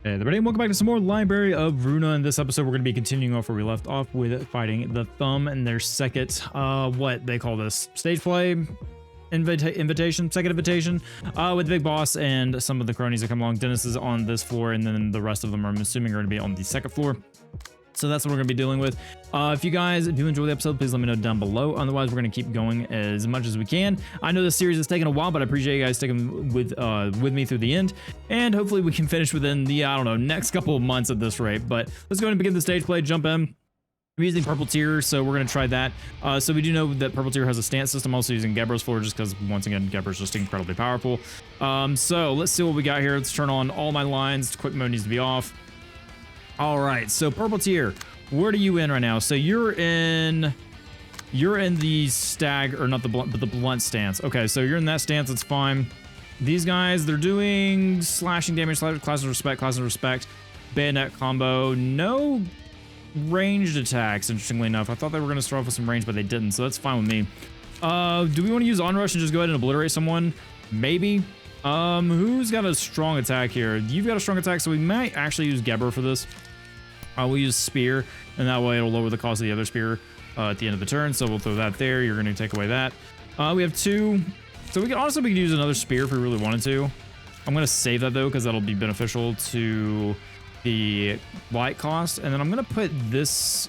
Hey everybody, welcome back to some more Library of Ruina. In this episode, we're going to be continuing off where we left off with fighting the Thumb and their second, what they call this, stage play invitation, second invitation, with the big boss and some of the cronies that come along. Dennis is on this floor, and then the rest of them, I'm assuming, are going to be on the second floor. So that's what we're going to be dealing with. If you guys do enjoy the episode, please let me know down below. Otherwise, we're going to keep going as much as we can. I know this series is taking a while, but I appreciate you guys sticking with me through the end. And hopefully we can finish within the, I don't know, next couple of months at this rate. But let's go ahead and begin the stage play, jump in. I'm using purple tier, so we're going to try that. So we do know that purple tier has a stance system. Also using Gebra's floor just because, once again, Gebra's just incredibly powerful. So let's see what we got here. Let's turn on all my lines. Quick mode needs to be off. All right, so purple tier, what are you in right now? So you're in the stag, or not the blunt, but the blunt stance. Okay, so you're in that stance, it's fine. These guys, they're doing slashing damage, class of respect, bayonet combo, no ranged attacks, interestingly enough. I thought they were gonna start off with some range, but they didn't, so that's fine with me. Do we want to use onrush and just go ahead and obliterate someone? Maybe. Who's got a strong attack here? You've got a strong attack, so we might actually use Gebra for this. We'll use spear, and that way it'll lower the cost of the other spear at the end of the turn. So we'll throw that there. You're going to take away that. We have two. So we could use another spear if we really wanted to. I'm going to save that though, because that'll be beneficial to the light cost. And then I'm going to put this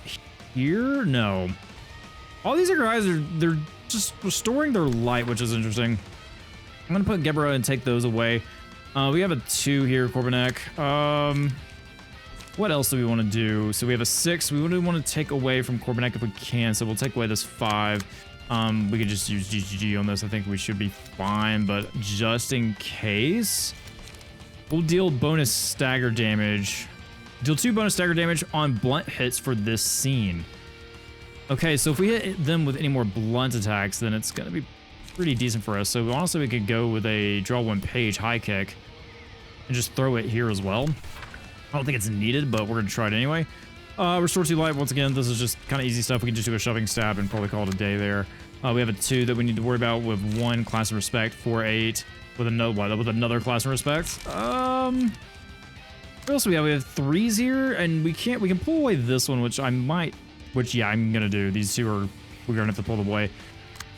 here. No, all these guys they're just restoring their light, which is interesting. I'm going to put Gebra and take those away. We have a 2 here, Corbanek. What else do we want to do? So we have a 6. We would want to take away from Corbanek if we can. So we'll take away this 5. We could just use GGG on this. I think we should be fine. But just in case, we'll deal bonus stagger damage. Deal 2 bonus stagger damage on blunt hits for this scene. Okay, so if we hit them with any more blunt attacks, then it's going to be pretty decent for us. So honestly, we could go with a draw 1 page high kick and just throw it here as well. I don't think it's needed, but we're going to try it anyway. Restore 2 light. Once again, this is just kind of easy stuff. We can just do a shoving stab and probably call it a day there. We have a 2 that we need to worry about with 1 class of respect, 4, 8 with another class of respect. What else do we have? We have 3s here, and we can pull away this one, yeah, I'm going to do. These 2 we're going to have to pull them away.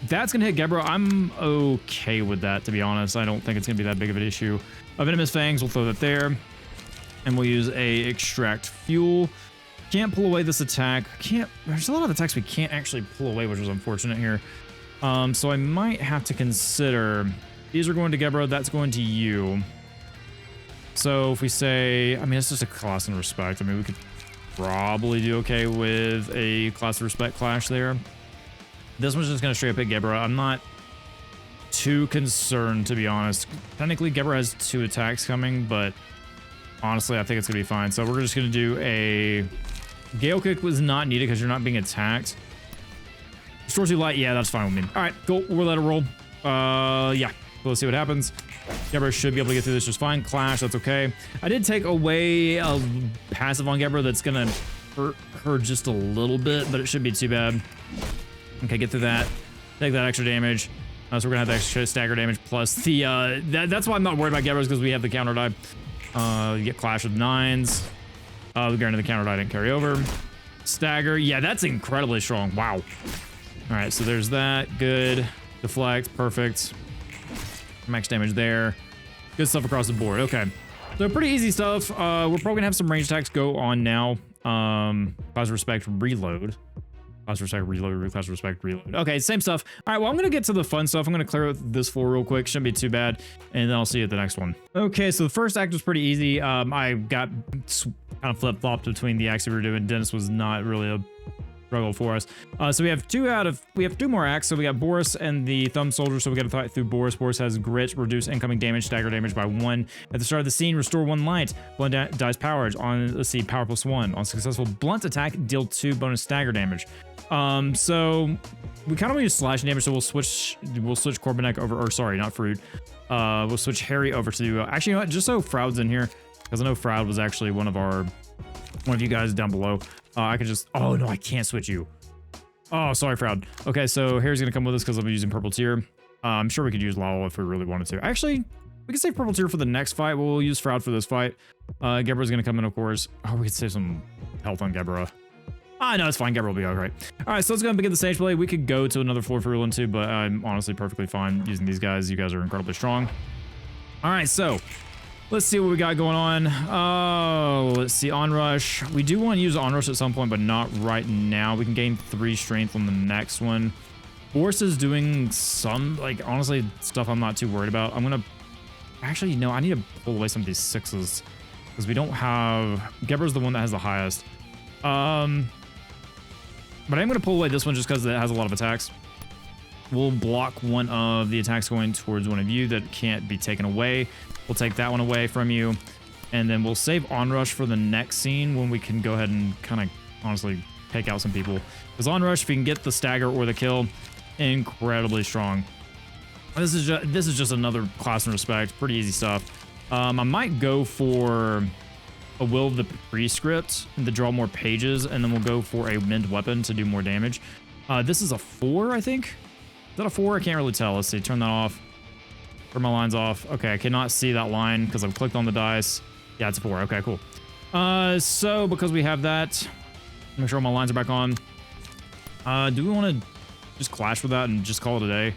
That's going to hit Gebra. I'm okay with that, to be honest. I don't think it's going to be that big of an issue. Venomous Fangs, we'll throw that there. And we'll use a extract fuel. Can't pull away this attack. There's a lot of attacks we can't actually pull away, which was unfortunate here. So I might have to consider, these are going to Gebra, that's going to you. So if we say, I mean, it's just a class and respect. I mean, we could probably do okay with a class of respect clash there. This one's just going to straight up hit Gebra. I'm not too concerned, to be honest. Technically, Gebra has 2 attacks coming, but honestly, I think it's going to be fine. So we're just going to do a Gale Kick was not needed because you're not being attacked. Restore 2 light. Yeah, that's fine with me. All right, cool. We'll let it roll. Yeah. Let's see what happens. Gebra should be able to get through this just fine. Clash, that's okay. I did take away a passive on Gebra that's going to hurt her just a little bit, but it shouldn't be too bad. Okay, get through that. Take that extra damage. So we're going to have the extra stagger damage plus the... that's why I'm not worried about Gebra's, because we have the counter die. You get clash with 9s. Granted, the counter die didn't carry over. Stagger. Yeah, that's incredibly strong. Wow. All right, so there's that. Good. Deflect. Perfect. Max damage there. Good stuff across the board. Okay. So pretty easy stuff. We're probably going to have some range attacks go on now. Class of respect, reload. Class of respect, reload. Class of respect, reload. Okay, same stuff. All right, well, I'm going to get to the fun stuff. I'm going to clear this floor real quick. Shouldn't be too bad. And then I'll see you at the next one. Okay, so the first act was pretty easy. I got kind of flip-flopped between the acts we were doing. Dennis was not really a struggle for us. So we have 2 more acts. So we got Boris and the Thumb Soldier. So we got to fight through Boris. Boris has grit, reduce incoming damage, stagger damage by 1. At the start of the scene, restore 1 light. Blunt dies power. On, let's see, power +1. On successful blunt attack, deal 2 bonus stagger damage. So we kind of want to use slashing damage, so we'll switch Corbanek over, or sorry, not Fruit. We'll switch Harry over to, actually, you know what, just so Froud's in here, because I know Froud was actually one of you guys down below. I could just, oh no, I can't switch you. Oh, sorry, Froud. Okay, so Harry's gonna come with us because I'll be using purple tier. I'm sure we could use Lowell if we really wanted to. Actually, We can save purple tier for the next fight. We'll use Shroud for this fight. Gebra's gonna come in, of course. Oh, we could save some health on Gebra. Ah, no, it's fine. Gebra will be all right. All right, so let's go and begin the stage play. We could go to another floor for Ruin too, but I'm honestly perfectly fine using these guys. You guys are incredibly strong. All right, so let's see what we got going on. Oh, let's see. Onrush. We do want to use Onrush at some point, but not right now. We can gain 3 strength on the next one. Boris is doing some, like, honestly, stuff I'm not too worried about. I'm going to... Actually, no, I need to pull away some of these 6s because we don't have... Gebra's the one that has the highest. But I'm going to pull away this one just because it has a lot of attacks. We'll block one of the attacks going towards one of you that can't be taken away. We'll take that one away from you. And then we'll save Onrush for the next scene when we can go ahead and kind of honestly take out some people. Because Onrush, if we can get the stagger or the kill, incredibly strong. This is just another class and respect. Pretty easy stuff. I might go for a Will of the Prescript to draw more pages, and then we'll go for a Mend Weapon to do more damage. This is a 4, I think. Is that a 4? I can't really tell. Let's see. Turn that off. Turn my lines off. Okay, I cannot see that line because I've clicked on the dice. Yeah, it's a 4. Okay, cool. So because we have that, make sure all my lines are back on. Do we want to just clash with that and just call it a day?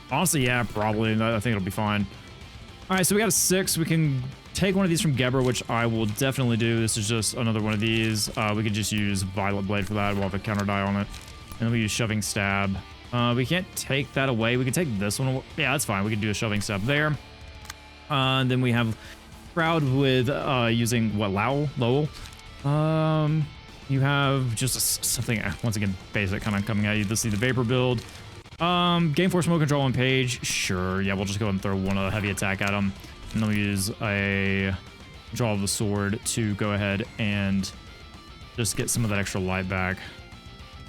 Honestly, yeah, probably. I think it'll be fine. All right, so we got a 6. We can take one of these from Gebra, which I will definitely do. This is just another one of these. We could just use Violet Blade for that. We'll have a counter die on it. And then we use Shoving Stab. We can't take that away. We can take this one away. Yeah, that's fine. We can do a Shoving Stab there. Then we have Shroud with using what, Lowell? You have just something, once again, basic kind of coming at you. This is the Vapor build. Gain 4 smoke control on page. Sure. Yeah, we'll just go ahead and throw one heavy attack at him. And then we'll use a Draw of the Sword to go ahead and just get some of that extra light back.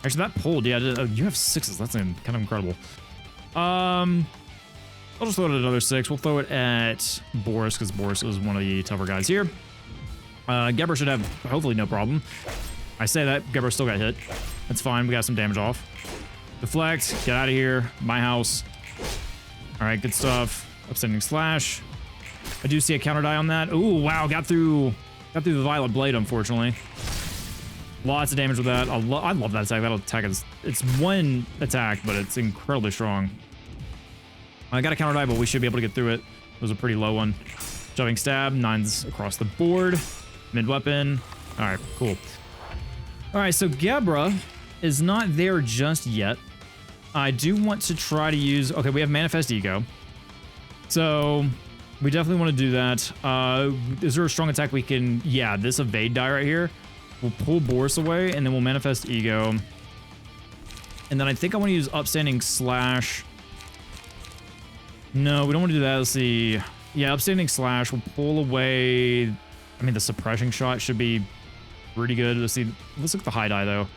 Actually, that pulled. Yeah, you have 6s. That's kind of incredible. I'll just throw it at another 6. We'll throw it at Boris because Boris is one of the tougher guys here. Gebra should have hopefully no problem. I say that. Gebra still got hit. That's fine. We got some damage off. Deflect. Get out of here. My house. All right, good stuff. Upstanding Slash. I do see a counter die on that. Ooh, wow. Got through the Violet Blade, unfortunately. Lots of damage with that. I love that attack. That attack is... It's one attack, but it's incredibly strong. I got a counter die, but we should be able to get through it. It was a pretty low one. Shoving Stab. 9s across the board. Mid weapon. All right, cool. All right, so Gebra is not there just yet. I do want to try to use... Okay, we have Manifest Ego. So we definitely want to do that. Is there a strong attack we can... Yeah, this evade die right here. We'll pull Boris away, and then we'll Manifest Ego. And then I think I want to use Upstanding Slash. No, we don't want to do that. Let's see. Yeah, Upstanding Slash. We'll pull away... I mean, the Suppressing Shot should be pretty good. Let's see. Let's look at the high die, though.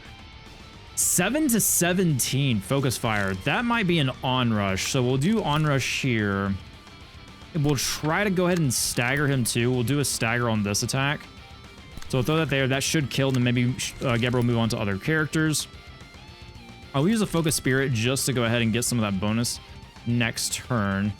7 to 17 Focus Fire. That might be an Onrush. So we'll do Onrush here. We'll try to go ahead and stagger him, too. We'll do a stagger on this attack. So we'll throw that there. That should kill. Then maybe Gebra will move on to other characters. I'll use a Focus Spirit just to go ahead and get some of that bonus next turn.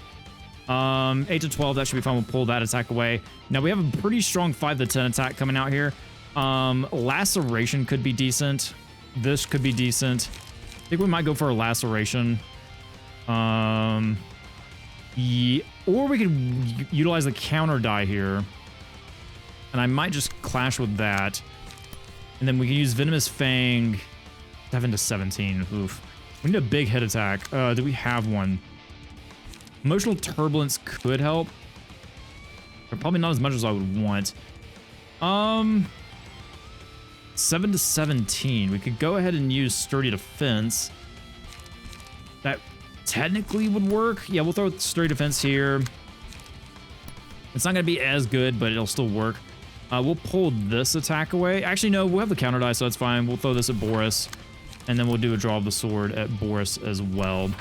8 to 12, that should be fine. We'll pull that attack away. Now we have a pretty strong 5 to 10 attack coming out here. Laceration could be decent. This could be decent. I think we might go for a Laceration. Yeah, or we could utilize the counter die here. And I might just clash with that. And then we can use Venomous Fang. 7 to 17. Oof. We need a big hit attack. Do we have one? Emotional Turbulence could help. But probably not as much as I would want. 7 to 17. We could go ahead and use Sturdy Defense. That technically would work. Yeah, we'll throw Sturdy Defense here. It's not going to be as good, but it'll still work. We'll pull this attack away. Actually, no, we'll have the counter die, so that's fine. We'll throw this at Boris. And then we'll do a Draw of the Sword at Boris as well.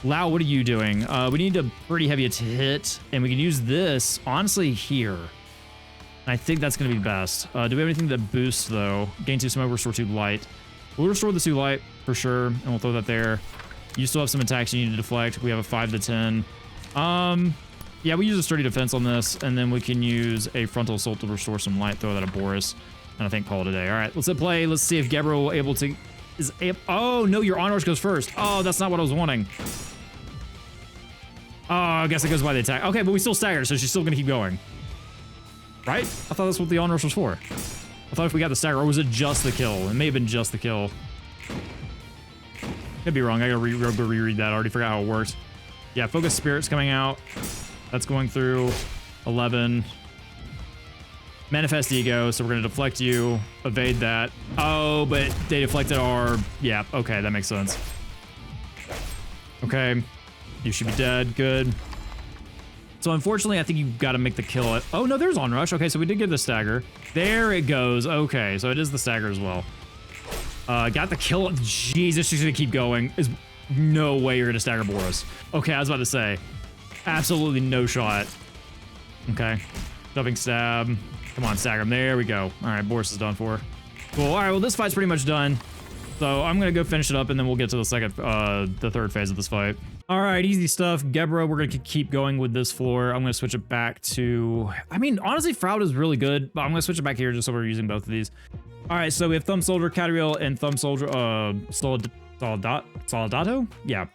Lau, what are you doing? We need a pretty heavy hit, and we can use this, honestly, here. I think that's going to be best. Do we have anything that boosts, though? Gain 2 smoke, restore 2 light. We'll restore the 2 light, for sure, and we'll throw that there. You still have some attacks you need to deflect. We have a 5 to 10. Yeah, Yeah, we use a sturdy defense on this, and then we can use a frontal assault to restore some light, throw that at Boris, and I think call it a day. All right, let's hit play. Let's see if Gebra will able to... Oh, no, your onrush goes first. Oh, that's not what I was wanting. Oh, I guess it goes by the attack. Okay, but we still stagger, so she's still going to keep going. Right? I thought that's what the onrush was for. I thought if we got the stagger, or was it just the kill? It may have been just the kill. Could be wrong. I gotta reread that. I already forgot how it works. Yeah, focus spirit's coming out. That's going through 11. Manifest ego, so we're gonna deflect you, evade that. Oh, but they deflected our... Yeah, okay, that makes sense. Okay, you should be dead, good. So unfortunately, I think you gotta make the kill. Oh no, there's onrush. Okay, so we did get the stagger. There it goes. Okay, so it is the stagger as well. Got the kill. Jesus, she's gonna keep going. There's no way you're gonna stagger Boris. Okay, I was about to say, absolutely no shot. Okay, shoving stab. Come on, stagger him. There we go. All right, Boris is done for. Cool. All right, well, this fight's pretty much done. So I'm gonna go finish it up, and then we'll get to the third phase of this fight. All right, easy stuff. Gebra, we're gonna keep going with this floor. I'm gonna switch it back to... I mean, honestly, Fraud is really good, but I'm gonna switch it back here just so we're using both of these. All right, so we have Thumb Soldier, Catriel, and Thumb Soldier, Soldato? Yeah.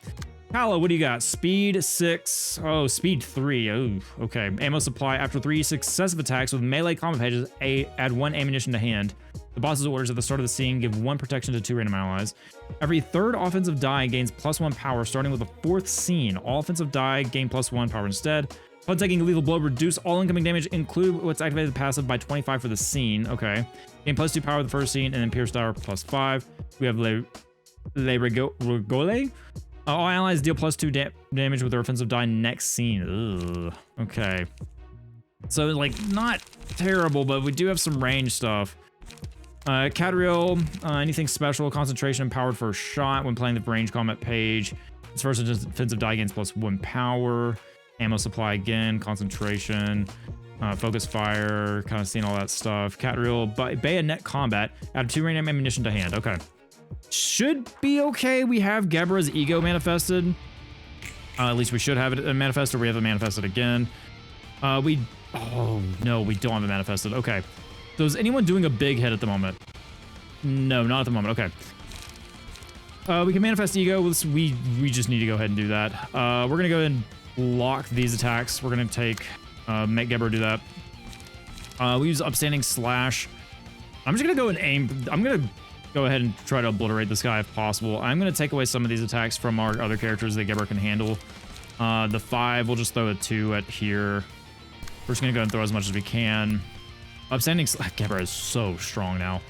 Kala, what do you got? Speed 6. Oh, speed 3. Oh, okay. Ammo supply. After 3 successive attacks with melee combat pages, add 1 ammunition to hand. The boss's orders at the start of the scene give 1 protection to 2 random allies. Every third offensive die gains +1 power, starting with the 4th scene. All offensive die gain +1 power instead. Upon taking a lethal blow, reduce all incoming damage, include what's activated passive by 25 for the scene. Okay. Gain +2 power the first scene, and then Pierce Tower +5. We have Le Rigole. All allies deal +2 damage with their offensive die next scene. Ugh. Okay. So, like, not terrible, but we do have some range stuff. Catriel, anything special, concentration empowered for a shot when playing the range combat page. Its first defensive die gains +1 power. Ammo supply again, concentration, focus fire, kind of seeing all that stuff. Catriel, bayonet combat, add 2 random ammunition to hand. Okay. Should be okay. We have Gebra's ego manifested. At least we should have it manifested. We have it manifested again. Oh no, we don't have it manifested. Okay. So is anyone doing a big hit at the moment? No, not at the moment. Okay. We can manifest ego. We just need to go ahead and do that. We're gonna go ahead and block these attacks. We're gonna take make Gebra do that. We use upstanding slash. I'm just gonna go and aim. I'm gonna go ahead and try to obliterate this guy if possible. I'm gonna take away some of these attacks from our other characters that Gebra can handle. The 5, we'll just throw a 2 at here. We're just gonna go and throw as much as we can. Upstanding slash. Gebra is so strong now.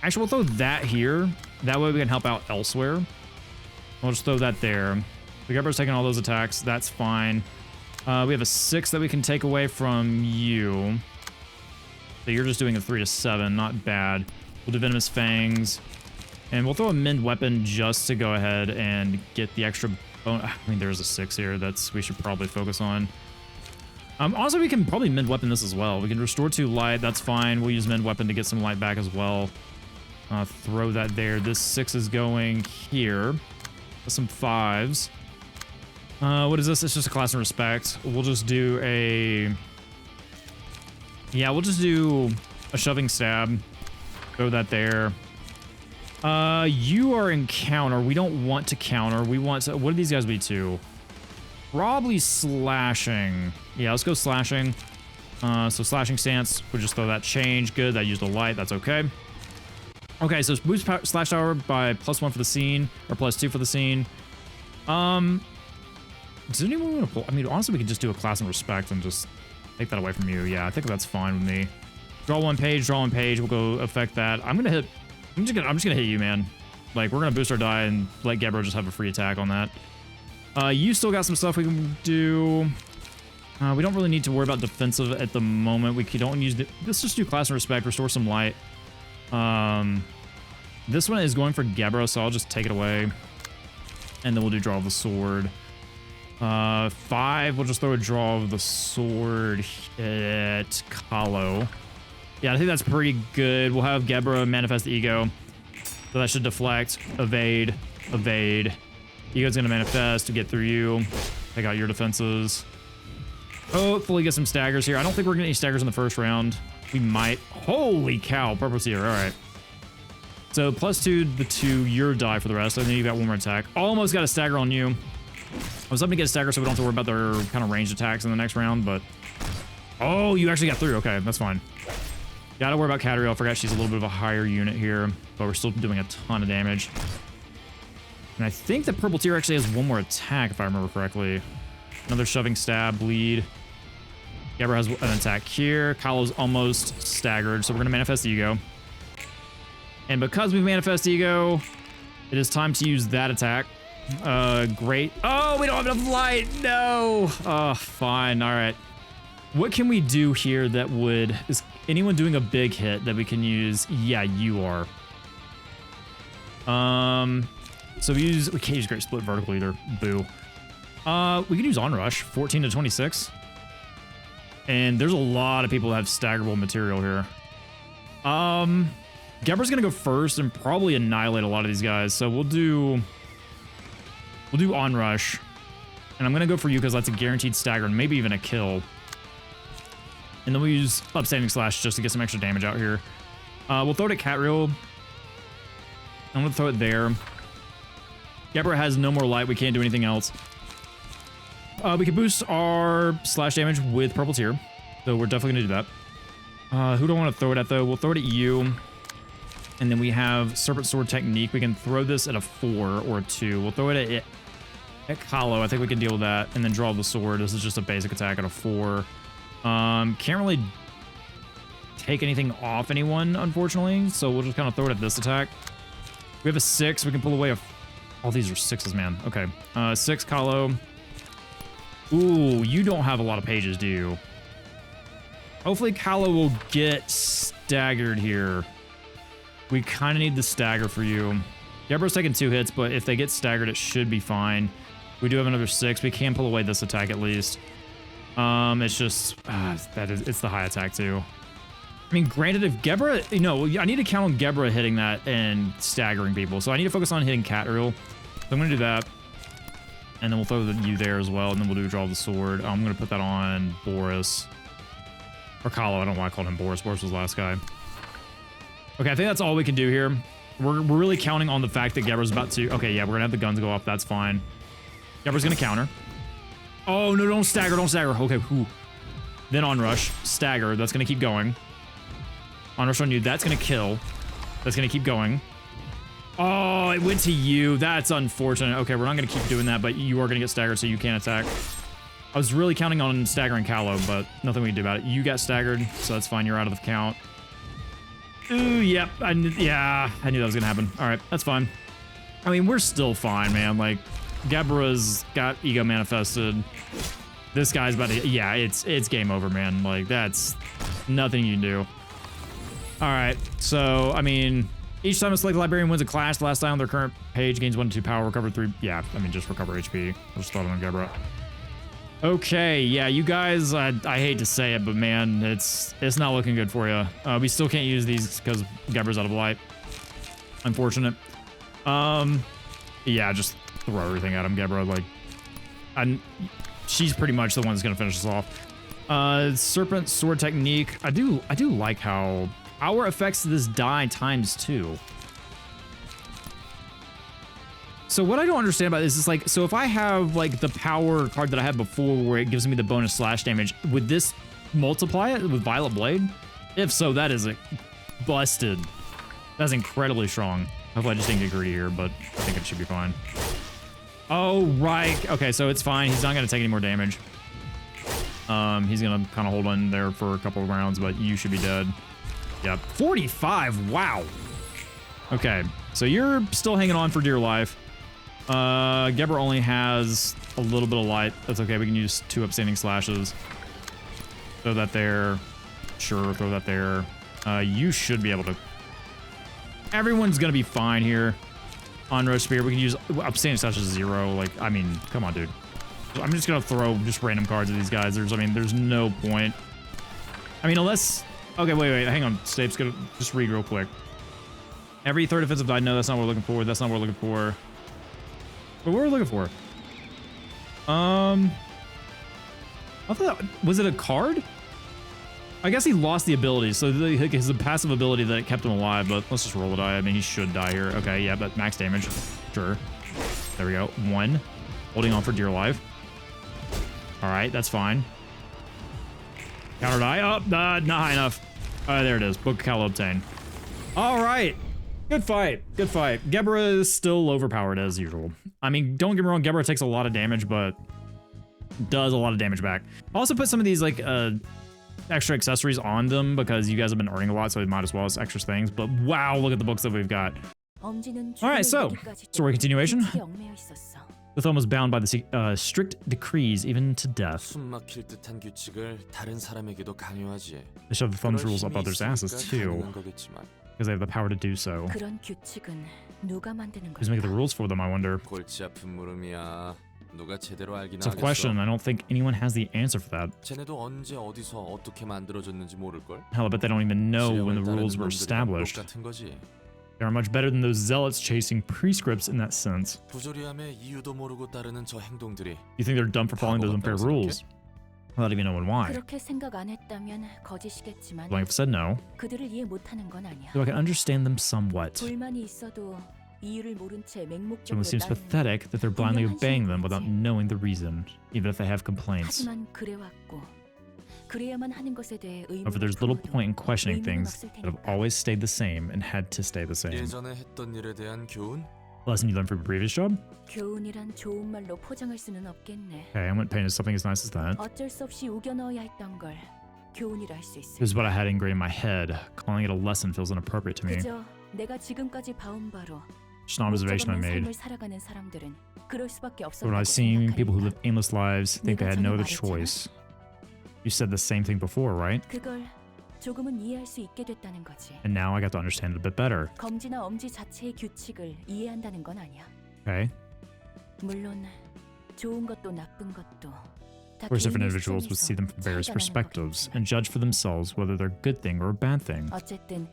Actually, we'll throw that here. That way we can help out elsewhere. We'll just throw that there. The Gebra's taking all those attacks. That's fine. We have a 6 that we can take away from you. So you're just doing a 3 to 7. Not bad. We'll do Venomous Fangs. And we'll throw a Mend Weapon just to go ahead and get the extra bonus. I mean, there's a 6 here that's we should probably focus on. Also, we can probably Mend Weapon this as well. We can restore 2 light. That's fine. We'll use Mend Weapon to get some light back as well. Throw that there. This 6 is going here. Some 5s. What is this? It's just a class and respect. We'll just do a... Yeah, we'll just do a shoving stab. Throw that there. You are in counter. We don't want to counter. We want to... What do these guys be to? Probably slashing. Yeah, let's go slashing. So slashing stance. We'll just throw that change. Good. That used a light. That's okay. Okay, so boost slash power by +1 for the scene, or +2 for the scene. Does anyone want to pull? I mean, honestly, we could just do a class and respect and just take that away from you. Yeah, I think that's fine with me. Draw 1 page, draw 1 page. We'll go affect that. I'm just gonna hit you, man. Like, we're gonna boost our die and let Gebra just have a free attack on that. You still got some stuff we can do. We don't really need to worry about defensive at the moment. We don't use the... Let's just do class and respect, restore some light. This one is going for Gebra, so I'll just take it away. And then we'll do draw of the sword. 5, we'll just throw a draw of the sword at Kahlo. Yeah, I think that's pretty good. We'll have Gebra manifest ego. So that should deflect, evade, evade. Ego's gonna manifest to get through you. Take out your defenses. Hopefully get some staggers here. I don't think we're getting any staggers in the first round. We might. Holy cow, purple tier. All right. So +2 to your die for the rest. And then you got one more attack. Almost got a stagger on you. I was hoping to get a stagger so we don't have to worry about their kind of ranged attacks in the next round, but... Oh, you actually got through. Okay, that's fine. Gotta worry about Catriel. I forgot she's a little bit of a higher unit here, but we're still doing a ton of damage. And I think the purple tier actually has one more attack, if I remember correctly. Another shoving stab, bleed. Gebra has an attack here. Kylo's almost staggered, so we're going to manifest ego. And because we've manifest ego, it is time to use that attack. Great. Oh, we don't have enough light. No. Oh, fine. All right. What can we do here that would... Is anyone doing a big hit that we can use? Yeah, you are. So we can't use Great Split vertical either. Boo. We can use Onrush, 14 to 26. And there's a lot of people that have staggerable material here. Gebra's gonna go first and probably annihilate a lot of these guys. So we'll do Onrush. And I'm gonna go for you because that's a guaranteed stagger and maybe even a kill. And then we'll use Upstanding Slash just to get some extra damage out here. We'll throw it at Catriel. I'm gonna throw it there. Gebra has no more light. We can't do anything else. We can boost our slash damage with purple tier. So we're definitely gonna do that. Who do I want to throw it at though? We'll throw it at you. And then we have Serpent Sword Technique. We can throw this at a 4 or a 2. We'll throw it at Kylo. I think we can deal with that. And then draw the sword. This is just a basic attack at a 4. Can't really take anything off anyone, unfortunately. So we'll just kind of throw it at this attack. We have a 6. We can pull away a... All these are 6s, man. Okay. 6, Kylo. Ooh, you don't have a lot of pages, do you? Hopefully Kylo will get staggered here. We kind of need the stagger for you. Gebra's taking 2 hits, but if they get staggered, it should be fine. We do have another 6. We can pull away this attack at least. It's just... it's the high attack, too. I mean, granted, if Gebra... You know, I need to count on Gebra hitting that and staggering people. So I need to focus on hitting Catriel. So I'm going to do that. And then we'll throw you there as well. And then we'll do Draw the Sword. I'm going to put that on Boris. Or Kylo. I don't know why I called him Boris. Boris was the last guy. Okay, I think that's all we can do here. We're really counting on the fact that Gebra's about to... Okay, yeah, we're going to have the guns go off. That's fine. Gebra's going to counter. Oh, no, don't stagger. Don't stagger. Okay, whew. Then Onrush. Stagger. That's going to keep going. Onrush on you. That's going to kill. That's going to keep going. Oh, it went to you. That's unfortunate. Okay, we're not going to keep doing that, but you are going to get staggered, so you can't attack. I was really counting on staggering Kylo, but nothing we can do about it. You got staggered, so that's fine. You're out of the count. Ooh, yep. I knew that was going to happen. All right, that's fine. I mean, we're still fine, man. Like, Gebra's got ego manifested. This guy's about to... Yeah, it's game over, man. Like, that's nothing you can do. All right, so, I mean... Each time a select librarian wins a class, the last die on their current page gains 1 to 2 power, recover 3. Yeah, I mean, just recover HP. I'll just throw it on Gebra. Okay, yeah, you guys, I hate to say it, but man, it's not looking good for you. We still can't use these because Gebra's out of light. Unfortunate. Yeah, just throw everything at him, Gebra. Like, she's pretty much the one that's gonna finish us off. Serpent Sword Technique. I do like how power affects this die ×2. So what I don't understand about this is like, so if I have like the power card that I had before where it gives me the bonus slash damage, would this multiply it with Violet Blade? If so, that is busted. That's incredibly strong. Hopefully I just didn't get greedy here, but I think it should be fine. Oh, right. Okay, so it's fine. He's not going to take any more damage. He's going to kind of hold on there for a couple of rounds, but you should be dead. Yep. 45. Wow. Okay, so you're still hanging on for dear life. Gebra only has a little bit of light. That's okay. We can use 2 upstanding slashes. Throw that there. Sure, throw that there. You should be able to... Everyone's going to be fine here. On-road spear. We can use upstanding slashes 0. Like, I mean, come on, dude. I'm just going to throw just random cards at these guys. There's no point. I mean, unless... Okay, wait. Hang on. Stape's going to just read real quick. Every third offensive die. No, that's not what we're looking for. That's not what we're looking for. But what we're looking for. I thought was it a card? I guess he lost the ability, so his passive ability that kept him alive, but let's just roll a die. I mean, he should die here. Okay, yeah, but max damage. Sure. There we go. 1. Holding on for dear life. All right, that's fine. Counter die. Oh, not high enough. There it is. Book of Cal obtained. All right. Good fight. Good fight. Gebra is still overpowered as usual. I mean, don't get me wrong, Gebra takes a lot of damage, but does a lot of damage back. I also put some of these like extra accessories on them because you guys have been earning a lot, so we might as well as extra things. But wow, look at the books that we've got. All right, so story continuation. The thumb was bound by the strict decrees, even to death. They shove the thumb's rules up others' asses too, because they have the power to do so. Who's making the rules for them, I wonder? It's a question. I don't think anyone has the answer for that. Hell, I bet they don't even know when the rules were established. They are much better than those zealots chasing prescripts in that sense. You think they're dumb for following those unfair rules? Without even knowing why. Blank said no. Though I can understand them somewhat. It almost seems pathetic that they're blindly obeying them without knowing the reason, even if they have complaints. However, there's little point in questioning things that have always stayed the same and had to stay the same. Lesson you learned from your previous job? Okay, I wouldn't paint as something as nice as that. This is what I had ingrained in my head. Calling it a lesson feels inappropriate to me. Just an observation I made. When I've seen people who live aimless lives think they had no other choice. You said the same thing before, right? And now I got to understand it a bit better. Okay. Of course, different individuals would see them from various perspectives and judge for themselves whether they're a good thing or a bad thing. The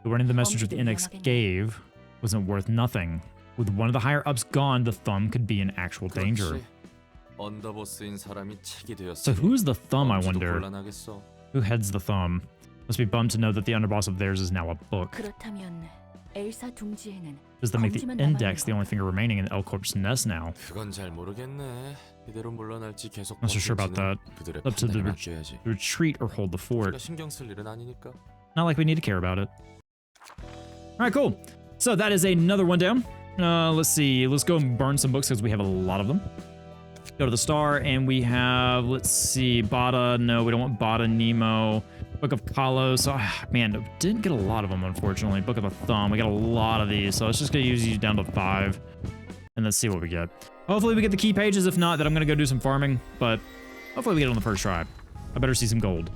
warning the message of the index gave wasn't worth nothing. With one of the higher-ups gone, the thumb could be in actual danger. So who's the thumb, I wonder? Who heads the thumb? Must be bummed to know that the underboss of theirs is now a book. Does that make the index the only finger remaining in L Corp's nest now? Not so sure about that. Up to the retreat or hold the fort. Not like we need to care about it. Alright, cool. So that is another one down. Let's see. Let's go and burn some books because we have a lot of them. Go to the star and we have, let's see, Bada. No, we don't want Bada, Nemo. Book of Kalos. Oh, man, didn't get a lot of them, unfortunately. Book of the Thumb. We got a lot of these, so let's just gonna use these down to 5. And let's see what we get. Hopefully we get the key pages. If not, then I'm gonna go do some farming. But hopefully we get it on the first try. I better see some gold.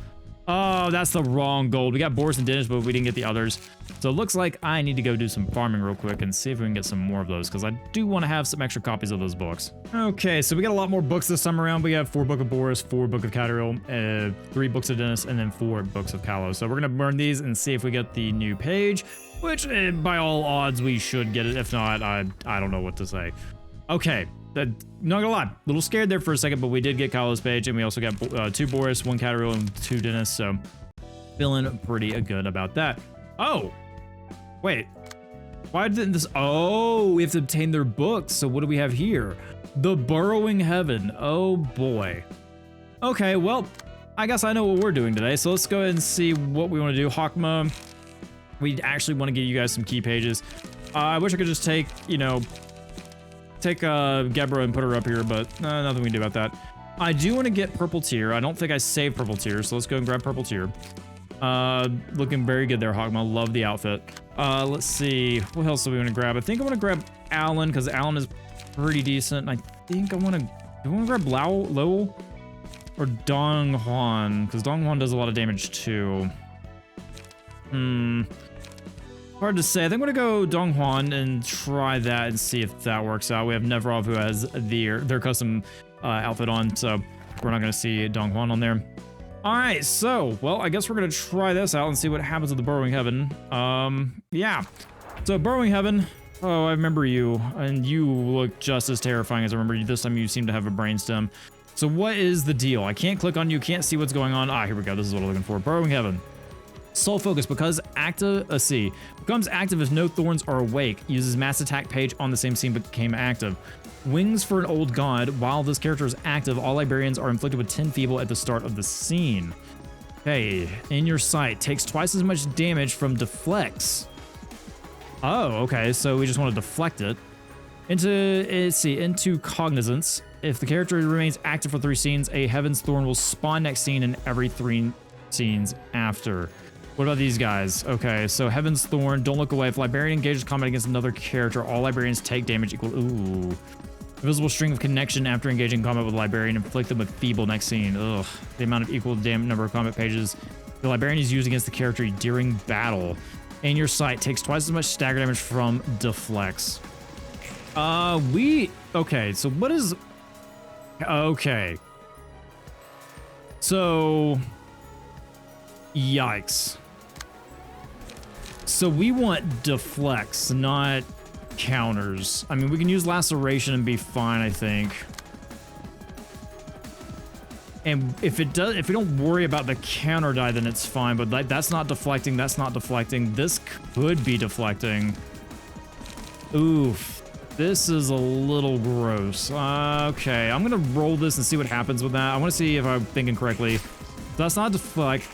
Oh, that's the wrong gold. We got Boris and Dennis, but we didn't get the others. So it looks like I need to go do some farming real quick and see if we can get some more of those, because I do want to have some extra copies of those books. Okay, so we got a lot more books this time around. We have 4 Book of Boris, 4 Book of Catriel, 3 Books of Dennis, and then 4 Books of Kalos. So we're going to burn these and see if we get the new page, which by all odds we should get it. If not, I don't know what to say. Okay. Not gonna lie, a little scared there for a second, but we did get Kalos page, and we also got 2 Boris, 1 Catriel, and 2 Dennis, so feeling pretty good about that. Oh, wait, why didn't this? Oh, we have to obtain their books. So what do we have here? The Burrowing Heaven. Oh boy. Okay, well, I guess I know what we're doing today. So let's go ahead and see what we want to do. Hakma, we actually want to get you guys some key pages. I wish I could just take, you know, take Gebra and put her up here, but nothing we can do about that. I do want to get Purple Tier. I don't think I saved Purple Tier, so let's go and grab Purple Tier. Looking very good there, Hogma. Love the outfit. Let's see. What else do we want to grab? I think I want to grab Alan, because Alan is pretty decent. I think I want to... Do I want to grab Lowell? Or Dong Hwan? Because Dong Hwan does a lot of damage, too. Hard to say. I think I'm going to go Dong Hwan and try that and see if that works out. We have Nevrov, who has their custom outfit on, so we're not going to see Dong Hwan on there. All right, so, well, I guess we're going to try this out and see what happens with the Burrowing Heaven. Yeah. So Burrowing Heaven, Oh, I remember you, and you look just as terrifying as I remember you. This time you seem to have a brainstem. So what is the deal? I can't click on you, can't see what's going on. Ah, here we go. This is what I'm looking for. Burrowing Heaven. Soul Focus, because active, let's see, becomes active if no thorns are awake. Uses mass attack page on the same scene but became active. Wings for an old god. While this character is active, all librarians are inflicted with 10 feeble at the start of the scene. Okay, in your sight. Takes twice as much damage from deflects. Oh, okay, so we just want to deflect it. Into cognizance. If the character remains active for 3 scenes, a Heaven's Thorn will spawn next scene in every 3 scenes after. What about these guys? Okay, so Heaven's Thorn, don't look away. If Librarian engages combat against another character, all Librarians take damage equal. Ooh. Invisible string of connection after engaging combat with Librarian, inflict them with feeble next scene. Ugh. The amount of equal number of combat pages the Librarian is used against the character during battle. In your sight, takes twice as much stagger damage from deflects. Okay, so what is... Okay. So... Yikes. So we want deflects, not counters. I mean, we can use laceration and be fine, I think. And if we don't worry about the counter die, then it's fine. But like, that's not deflecting. That's not deflecting. This could be deflecting. Oof. This is a little gross. Okay, I'm gonna roll this and see what happens with that. I want to see if I'm thinking correctly. That's not deflect.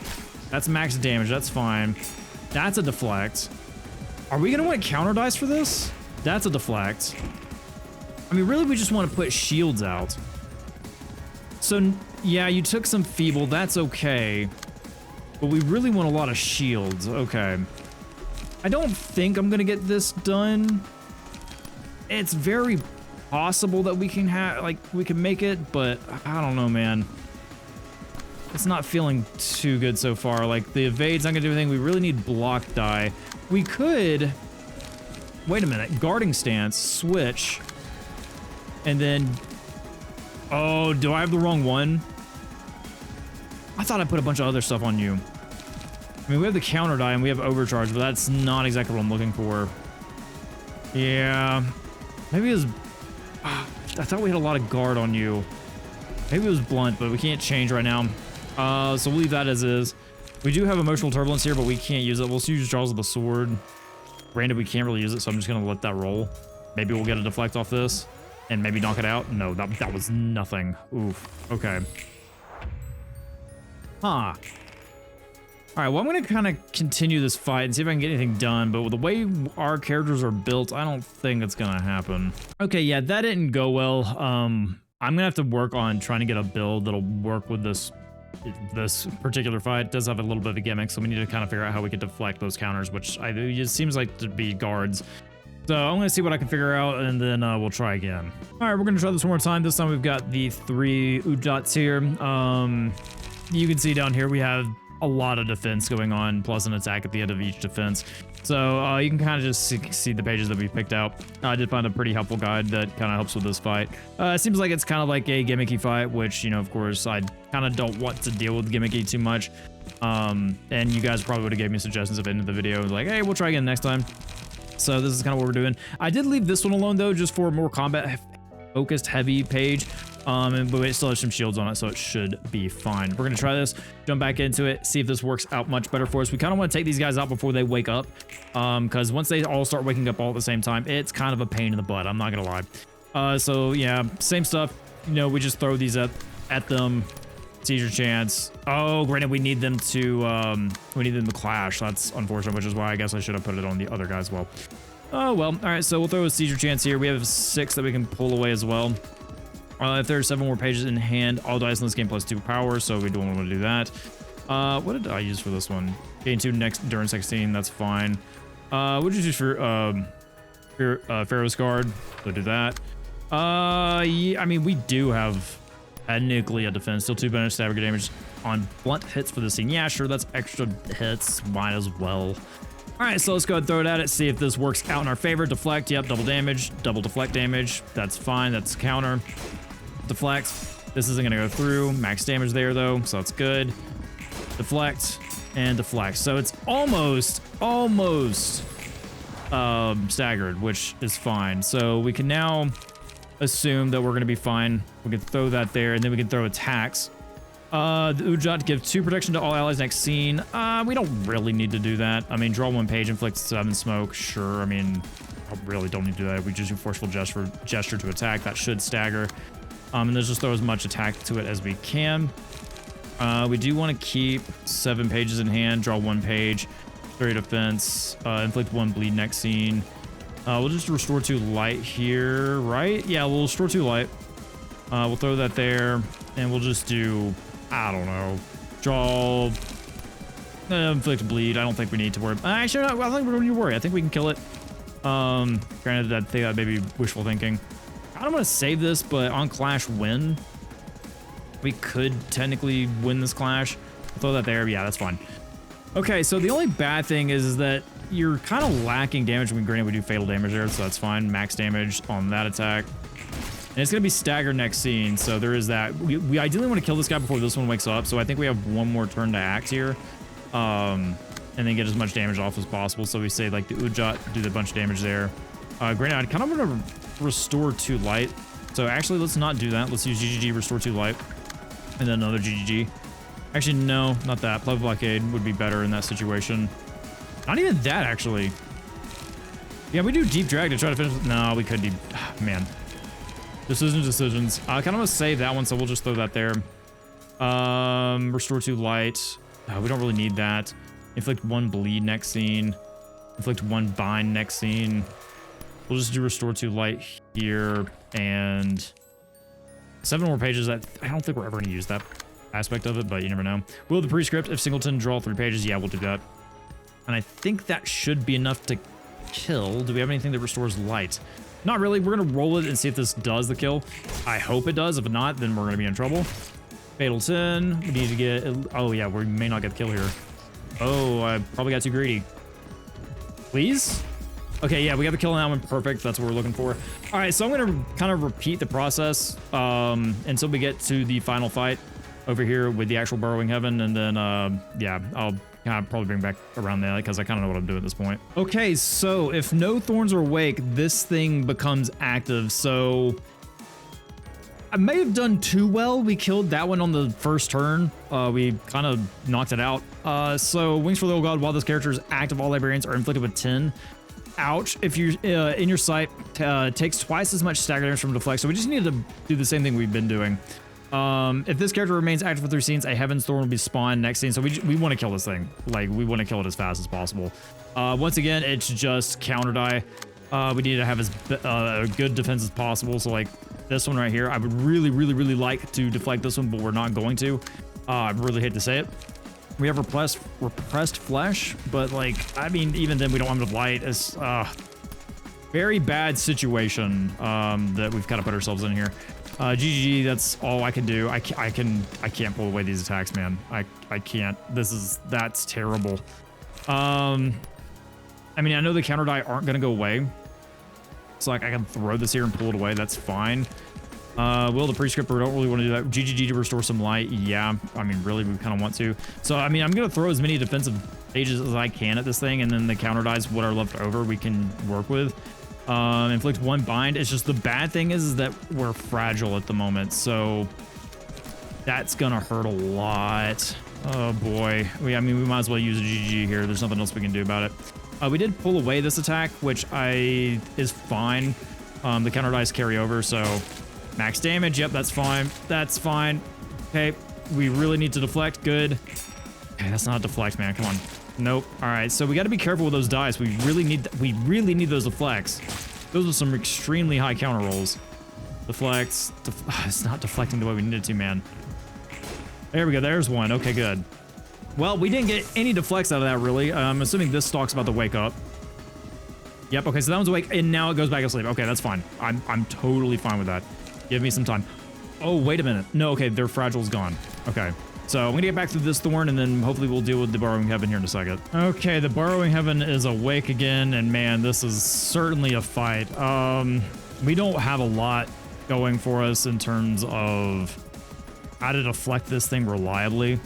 That's max damage. That's fine. That's a deflect. Are we gonna want counter dice for this? That's a deflect. I mean, really, we just want to put shields out. So, yeah, you took some feeble. That's okay. But we really want a lot of shields. Okay. I don't think I'm gonna get this done. It's very possible that we can we can make it, but I don't know, man. It's not feeling too good so far. Like, the evade's not gonna do anything. We really need block die. We could... Wait a minute. Guarding stance. Switch. And then... Oh, do I have the wrong one? I thought I put a bunch of other stuff on you. I mean, we have the counter die and we have overcharge, but that's not exactly what I'm looking for. Yeah. Maybe it was... I thought we had a lot of guard on you. Maybe it was blunt, but we can't change right now. So we'll leave that as is. We do have emotional turbulence here, but we can't use it. We'll use Jaws of the Sword. Granted, we can't really use it, so I'm just going to let that roll. Maybe we'll get a deflect off this and maybe knock it out. No, that was nothing. Oof. Okay. Huh. All right, well, I'm going to kind of continue this fight and see if I can get anything done, but with the way our characters are built, I don't think it's going to happen. Okay, yeah, that didn't go well. I'm going to have to work on trying to get a build that'll work with this particular fight. It does have a little bit of a gimmick, so we need to kind of figure out how we can deflect those counters, which it seems like to be guards. So I'm going to see what I can figure out, and then we'll try again. All right, we're going to try this one more time. This time we've got the 3 Udots here. You can see down here we have a lot of defense going on, plus an attack at the end of each defense. So you can kind of just see the pages that we picked out. I did find a pretty helpful guide that kind of helps with this fight. It seems like it's kind of like a gimmicky fight, which, you know, of course, I kind of don't want to deal with gimmicky too much. And you guys probably would have gave me suggestions at the end of the video, like, hey, we'll try again next time. So this is kind of what we're doing. I did leave this one alone, though, just for a more combat-focused, heavy page. But it still has some shields on it, so it should be fine. We're gonna try this, jump back into it, see if this works out much better for us. We kind of want to take these guys out before they wake up, because once they all start waking up all at the same time, it's kind of a pain in the butt, I'm not gonna lie. So yeah, same stuff. You know, we just throw these at them. Seizure chance. Oh, granted, we need them to clash. That's unfortunate, which is why I guess I should have put it on the other guy as well. Oh well. All right, so we'll throw a seizure chance here. We have 6 that we can pull away as well. If there are 7 more pages in hand, all dice in this game plus 2 power, so we don't want to do that. What did I use for this one? Gain 2 next during 16, that's fine. What did you use for Pharaoh's Guard? So do that. Yeah, I mean, we do have technically a defense, still 2 bonus stagger damage on blunt hits for the scene. Yeah, sure, that's extra hits, might as well. All right, so let's go ahead and throw it at it, see if this works out in our favor. Deflect, yep, double damage, double deflect damage. That's fine, that's counter. Deflect, this isn't gonna go through. Max damage there though, so that's good. Deflect and deflect. So it's almost staggered, which is fine. So we can now assume that we're going to be fine. We can throw that there, and then we can throw attacks. The Ujat gives 2 protection to all allies next scene. We don't really need to do that. I mean, draw 1 page, inflict 7 smoke. Sure, I mean, I really don't need to do that. We just do forceful gesture to attack. That should stagger. And let's just throw as much attack to it as we can. We do want to keep 7 pages in hand, draw 1 page, 3 defense, inflict 1 bleed next scene. We'll just restore 2 light here, right? Yeah, we'll restore 2 light. We'll throw that there, and we'll just do, I don't know, draw, inflict bleed. I don't think we need to worry. Actually, I don't think we don't need to worry. I think we can kill it. Granted, I think that may be wishful thinking. I don't want to save this, but on Clash win, we could technically win this Clash. I'll throw that there. Yeah, that's fine. Okay, so the only bad thing is that you're kind of lacking damage. Granted, we do fatal damage there, so that's fine. Max damage on that attack. And it's going to be staggered next scene, so there is that. We ideally want to kill this guy before this one wakes up, so I think we have 1 more turn to act here. And then get as much damage off as possible. So we say, like, the Ujat, do the bunch of damage there. Granted, I kind of want to restore 2 light. So actually, let's not do that. Let's use GGG, restore 2 light. And then another GGG. Actually, no, not that. Plug Blockade would be better in that situation. Not even that, actually. Yeah, we do Deep Drag to try to finish. No, we could do... man. Decisions. I kind of want to save that one, so we'll just throw that there. Restore 2 light. We don't really need that. Inflict 1 bleed next scene. Inflict 1 bind next scene. We'll just do restore 2 light here, and 7 more pages. That I don't think we're ever going to use that aspect of it, but you never know. Will the prescript, if singleton, draw 3 pages? Yeah, we'll do that. And I think that should be enough to kill. Do we have anything that restores light? Not really. We're going to roll it and see if this does the kill. I hope it does. If not, then we're going to be in trouble. Fatal 10. We need to get... oh, yeah, we may not get the kill here. Oh, I probably got too greedy. Please? Okay, yeah, we got the kill on that one. Perfect. That's what we're looking for. All right, so I'm going to kind of repeat the process until we get to the final fight over here with the actual Burrowing Heaven. And then, yeah, I'll probably bring back around that because I kind of know what I'm doing at this point. Okay, so if no thorns are awake, this thing becomes active. So I may have done too well. We killed that one on the first turn. We kind of knocked it out. So Wings for the Old God, while this character is active, all librarians are inflicted with 10. Ouch. If you're in your sight, takes twice as much stagger damage from deflect. So we just need to do the same thing we've been doing. If this character remains active for 3 scenes, a Heaven's Thorn will be spawned next scene. So we want to kill this thing. Like, we want to kill it as fast as possible. Once again, it's just counter die. We need to have as good defense as possible. So like this one right here, I would really, really, really like to deflect this one, but we're not going to. I really hate to say it. We have repressed flesh, but like, I mean, even then we don't have enough light. It's very bad situation that we've kind of put ourselves in here. GGG, that's all I can do. I can't pull away these attacks, man. I can't. That's terrible. I mean, I know the counter die aren't gonna go away. So like I can throw this here and pull it away. That's fine. Will the prescript, we don't really want to do that. GGG to restore some light. Yeah, I mean, really, we kind of want to. So, I mean, I'm going to throw as many defensive pages as I can at this thing, and then the counter dies, what are left over, we can work with. Inflict 1 bind. It's just the bad thing is that we're fragile at the moment, so that's going to hurt a lot. Oh, boy. I mean, we might as well use a GG here. There's nothing else we can do about it. We did pull away this attack, which is fine. The counter dice carry over, so... max damage. Yep, that's fine. That's fine. Okay, we really need to deflect. Good. Okay, that's not a deflect, man. Come on. Nope. All right, so we got to be careful with those dice. We really need those deflects. Those are some extremely high counter rolls. Deflects. It's not deflecting the way we needed to, man. There we go. There's one. Okay, good. Well, we didn't get any deflects out of that, really. I'm assuming this stock's about to wake up. Yep. Okay, so that one's awake, and now it goes back to sleep. Okay, that's fine. I'm totally fine with that. Give me some time. Oh, wait a minute. No, okay, their fragile's gone. Okay, so I'm gonna get back to this thorn, and then hopefully we'll deal with the Burrowing Heaven here in a second. Okay, the Burrowing Heaven is awake again, and man, this is certainly a fight. We don't have a lot going for us in terms of how to deflect this thing reliably.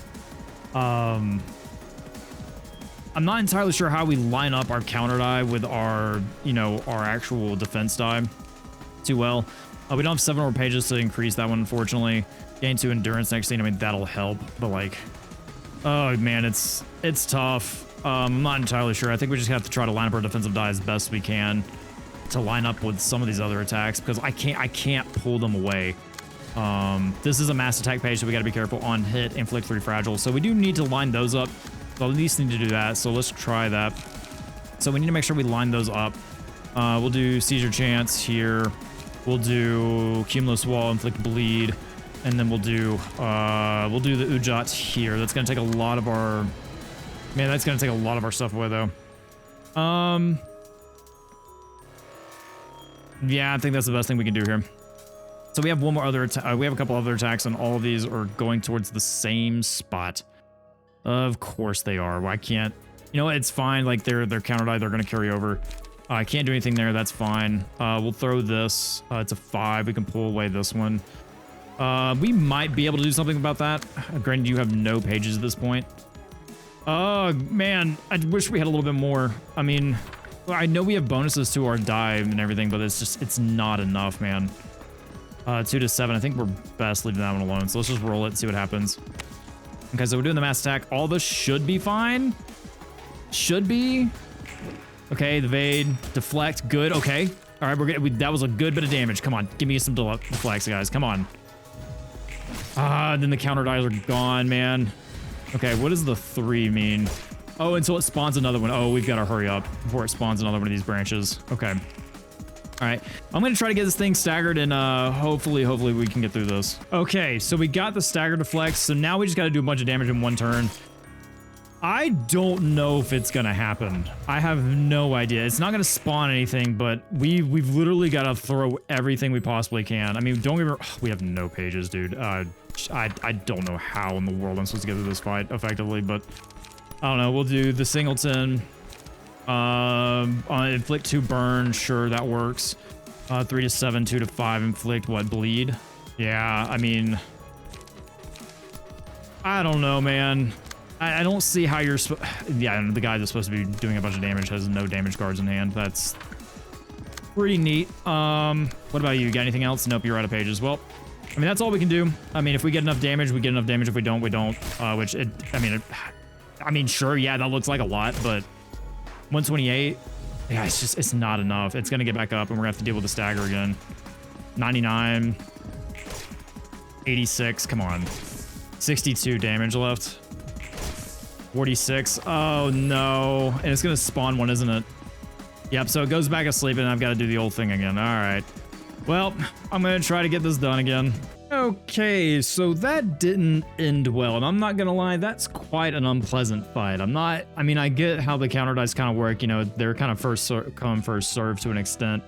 I'm not entirely sure how we line up our counter die with our, you know, our actual defense die too well. We don't have 7 more pages to increase that one, unfortunately. Gain 2 endurance next scene. I mean, that'll help, but like, oh man, it's tough. I'm not entirely sure. I think we just have to try to line up our defensive die as best we can to line up with some of these other attacks, because I can't pull them away. This is a mass attack page, so we got to be careful on hit, inflict 3 fragile. So we do need to line those up. We'll at least need to do that. So let's try that. So we need to make sure we line those up. We'll do seizure chance here. We'll do cumulus wall, inflict bleed, and then we'll do the Ujat here. That's gonna take a lot of our, man, that's gonna take a lot of our stuff away though. Yeah, I think that's the best thing we can do here. So we have one more other we have a couple other attacks, and all of these are going towards the same spot. Of course they are. Why can't, you know, it's fine. Like their counter die, they're gonna carry over. I can't do anything there. That's fine. We'll throw this. It's a 5. We can pull away this one. We might be able to do something about that. Granted, you have no pages at this point. Oh man, I wish we had a little bit more. I mean, I know we have bonuses to our dive and everything, but it's not enough, man. 2 to 7. I think we're best leaving that one alone. So let's just roll it and see what happens. Okay, so we're doing the mass attack. All this should be fine. Should be. Okay, the evade, deflect, good. Okay, all right, that was a good bit of damage. Come on, give me some deflects, guys. Come on. Then the counter dies are gone, man. Okay, what does the 3 mean? Oh, until it spawns another one. Oh, we've got to hurry up before it spawns another one of these branches. Okay. All right, I'm gonna try to get this thing staggered, and hopefully we can get through this. Okay, so we got the stagger deflects, so now we just got to do a bunch of damage in one turn. I don't know if it's gonna happen. I have no idea. It's not gonna spawn anything, but we've literally got to throw everything we possibly can. I mean, we have no pages, dude. I don't know how in the world I'm supposed to get through this fight effectively, but I don't know. We'll do the singleton. Inflict 2 burn, sure, that works. 3 to 7, 2 to 5, inflict what, bleed? Yeah, I mean, I don't know, man. I don't see how you're yeah, the guy that's supposed to be doing a bunch of damage has no damage cards in hand. That's pretty neat. What about you? Got anything else? Nope, you're out of pages. Well, I mean, that's all we can do. I mean, if we get enough damage, we get enough damage. If we don't, we don't. I mean, sure, yeah, that looks like a lot, but 128, yeah, it's not enough. It's gonna get back up, and we're gonna have to deal with the stagger again. 99, 86, come on. 62 damage left. 46. Oh no. And it's gonna spawn one, isn't it? Yep, so it goes back asleep and I've got to do the old thing again. All right. Well, I'm gonna try to get this done again. Okay, so that didn't end well, and I'm not gonna lie, that's quite an unpleasant fight. I mean, I get how the counter dice kind of work, you know, they're kind of first come, first serve to an extent.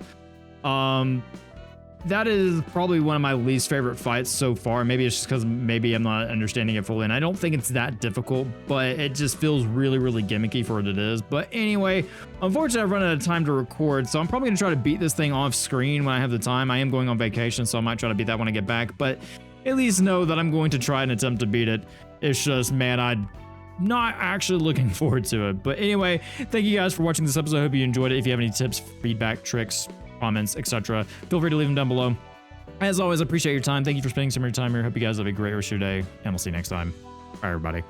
That is probably one of my least favorite fights so far. Maybe it's just because maybe I'm not understanding it fully, and I don't think it's that difficult, but it just feels really, really gimmicky for what it is. But anyway, unfortunately, I've run out of time to record, so I'm probably going to try to beat this thing off screen when I have the time. I am going on vacation, so I might try to beat that when I get back, but at least know that I'm going to try and attempt to beat it. It's just, man, I'm not actually looking forward to it. But anyway, thank you guys for watching this episode. I hope you enjoyed it. If you have any tips, feedback, tricks, comments, etc., feel free to leave them down below. As always, I appreciate your time. Thank you for spending some of your time here. Hope you guys have a great rest of your day, and we'll see you next time. Bye, everybody.